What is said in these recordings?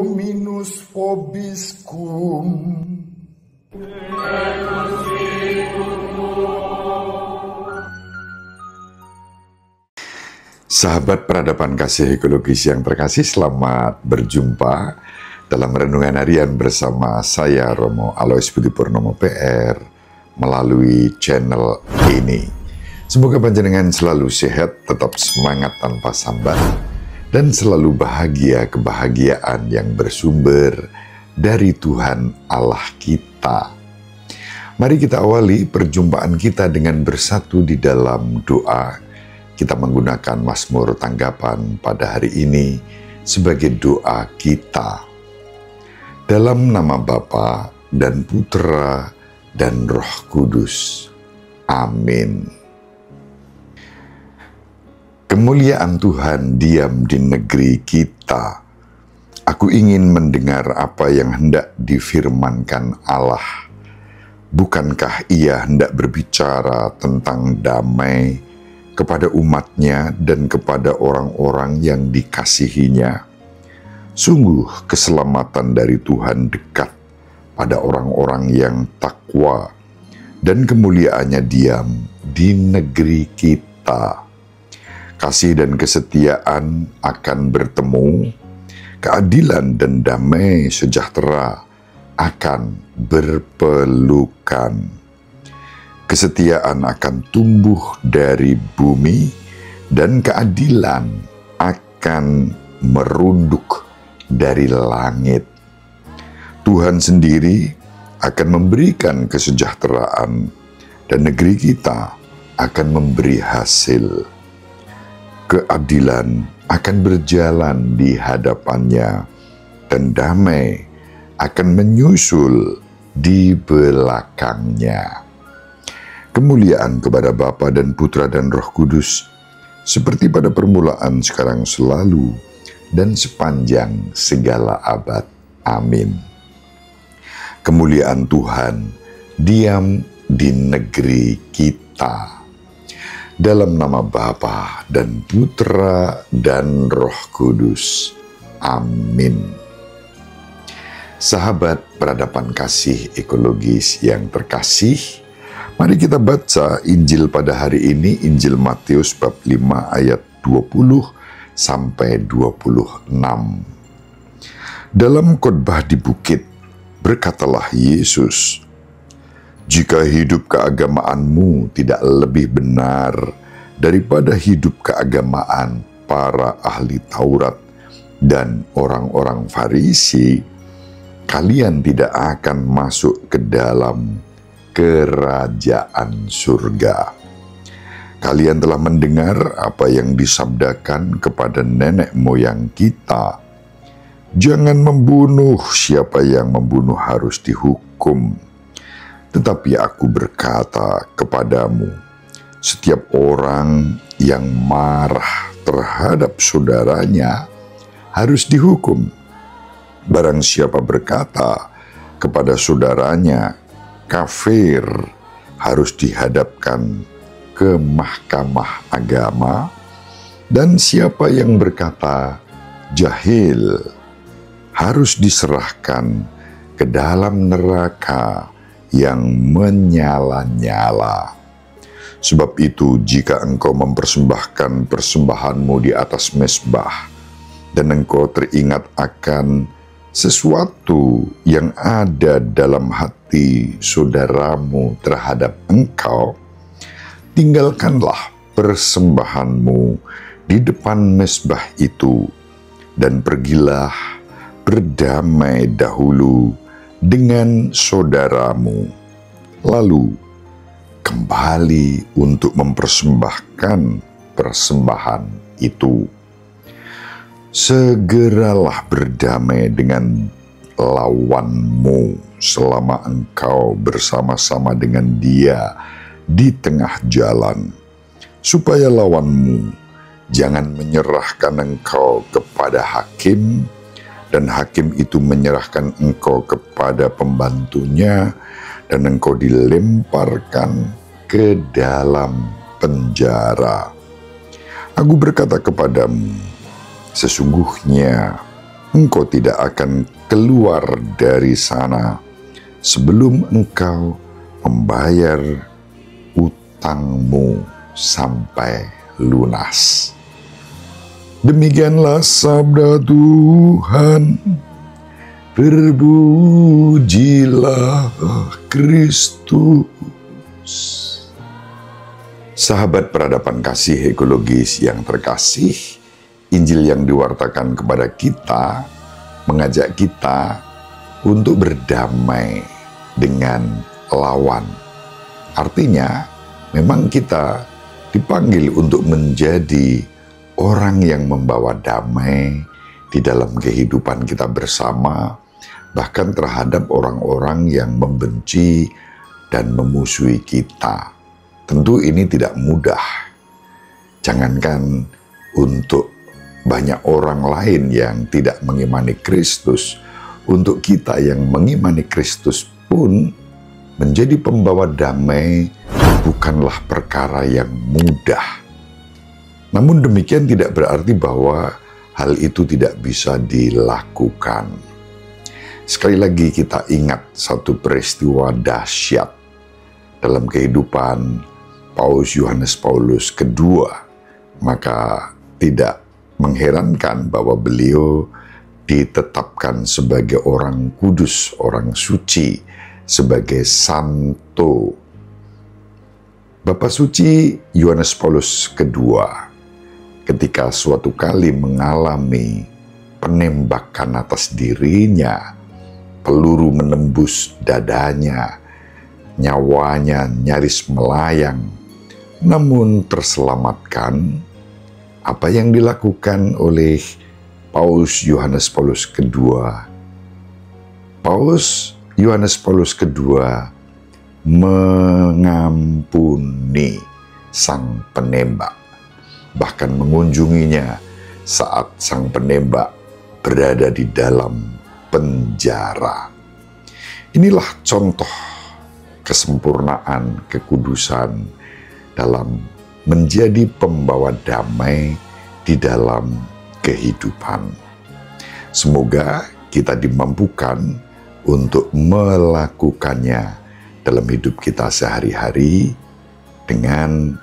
Dominus vobiscum. Sahabat peradaban kasih ekologis yang terkasih, selamat berjumpa dalam renungan harian bersama saya Romo Alois Budi Purnomo PR melalui channel ini. Semoga panjenengan selalu sehat, tetap semangat tanpa sambat, dan selalu bahagia kebahagiaan yang bersumber dari Tuhan Allah kita. Mari kita awali perjumpaan kita dengan bersatu di dalam doa. Kita menggunakan Mazmur tanggapan pada hari ini sebagai doa kita. Dalam nama Bapa dan Putra dan Roh Kudus. Amin. Kemuliaan Tuhan diam di negeri kita. Aku ingin mendengar apa yang hendak difirmankan Allah. Bukankah Ia hendak berbicara tentang damai kepada umatnya dan kepada orang-orang yang dikasihinya? Sungguh keselamatan dari Tuhan dekat pada orang-orang yang takwa, dan kemuliaannya diam di negeri kita. Kasih dan kesetiaan akan bertemu, keadilan dan damai sejahtera akan berpelukan. Kesetiaan akan tumbuh dari bumi, dan keadilan akan merunduk dari langit. Tuhan sendiri akan memberikan kesejahteraan, dan negeri kita akan memberi hasil. Keadilan akan berjalan di hadapannya, dan damai akan menyusul di belakangnya. Kemuliaan kepada Bapa dan Putra dan Roh Kudus, seperti pada permulaan, sekarang, selalu, dan sepanjang segala abad. Amin. Kemuliaan Tuhan diam di negeri kita. Dalam nama Bapa dan Putra dan Roh Kudus. Amin. Sahabat peradaban kasih ekologis yang terkasih, mari kita baca Injil pada hari ini, Injil Matius bab 5 ayat 20 sampai 26. Dalam khotbah di bukit, berkatalah Yesus, "Jika hidup keagamaanmu tidak lebih benar daripada hidup keagamaan para ahli Taurat dan orang-orang Farisi, kalian tidak akan masuk ke dalam kerajaan surga. Kalian telah mendengar apa yang disabdakan kepada nenek moyang kita, jangan membunuh, siapa yang membunuh harus dihukum. Tetapi aku berkata kepadamu, setiap orang yang marah terhadap saudaranya harus dihukum. Barang siapa berkata kepada saudaranya, kafir, harus dihadapkan ke mahkamah agama, dan siapa yang berkata jahil harus diserahkan ke dalam neraka yang menyala-nyala. Sebab itu, jika engkau mempersembahkan persembahanmu di atas mezbah, dan engkau teringat akan sesuatu yang ada dalam hati saudaramu terhadap engkau, tinggalkanlah persembahanmu di depan mezbah itu, dan pergilah berdamai dahulu dengan saudaramu, lalu kembali untuk mempersembahkan persembahan itu. Segeralah berdamai dengan lawanmu selama engkau bersama-sama dengan dia di tengah jalan, supaya lawanmu jangan menyerahkan engkau kepada hakim, dan hakim itu menyerahkan engkau kepada pembantunya, dan engkau dilemparkan ke dalam penjara. Aku berkata kepadamu, sesungguhnya engkau tidak akan keluar dari sana sebelum engkau membayar utangmu sampai lunas. Demikianlah sabda Tuhan. Terpujilah Kristus. Sahabat peradaban kasih ekologis yang terkasih, Injil yang diwartakan kepada kita mengajak kita untuk berdamai dengan lawan. Artinya, memang kita dipanggil untuk menjadi orang yang membawa damai di dalam kehidupan kita bersama, bahkan terhadap orang-orang yang membenci dan memusuhi kita. Tentu ini tidak mudah. Jangankan untuk banyak orang lain yang tidak mengimani Kristus, untuk kita yang mengimani Kristus pun menjadi pembawa damai bukanlah perkara yang mudah. Namun demikian tidak berarti bahwa hal itu tidak bisa dilakukan. Sekali lagi kita ingat satu peristiwa dahsyat dalam kehidupan Paus Yohanes Paulus II. Maka tidak mengherankan bahwa beliau ditetapkan sebagai orang kudus, orang suci, sebagai santo. Bapak suci Yohanes Paulus II ketika suatu kali mengalami penembakan atas dirinya, peluru menembus dadanya, nyawanya nyaris melayang, namun terselamatkan. Apa yang dilakukan oleh Paus Yohanes Paulus II? Paus Yohanes Paulus II mengampuni sang penembak, bahkan mengunjunginya saat sang penembak berada di dalam penjara. Inilah contoh kesempurnaan, kekudusan dalam menjadi pembawa damai di dalam kehidupan. Semoga kita dimampukan untuk melakukannya dalam hidup kita sehari-hari dengan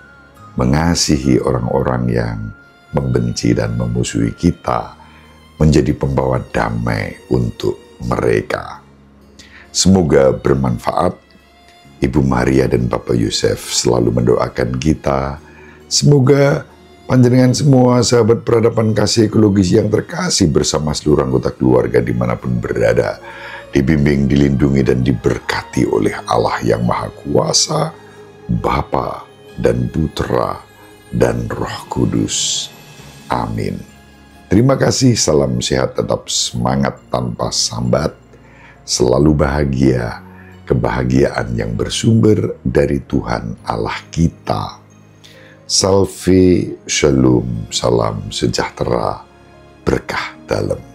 mengasihi orang-orang yang membenci dan memusuhi kita, menjadi pembawa damai untuk mereka. Semoga bermanfaat. Ibu Maria dan Bapak Yusuf selalu mendoakan kita. Semoga panjenengan semua sahabat peradaban kasih ekologis yang terkasih bersama seluruh anggota keluarga dimanapun berada, dibimbing, dilindungi, dan diberkati oleh Allah yang Maha Kuasa, Bapa dan Putra dan Roh Kudus. Amin. Terima kasih, salam sehat, tetap semangat tanpa sambat, selalu bahagia, kebahagiaan yang bersumber dari Tuhan Allah kita. Salve, shalom, salam sejahtera, berkah dalam.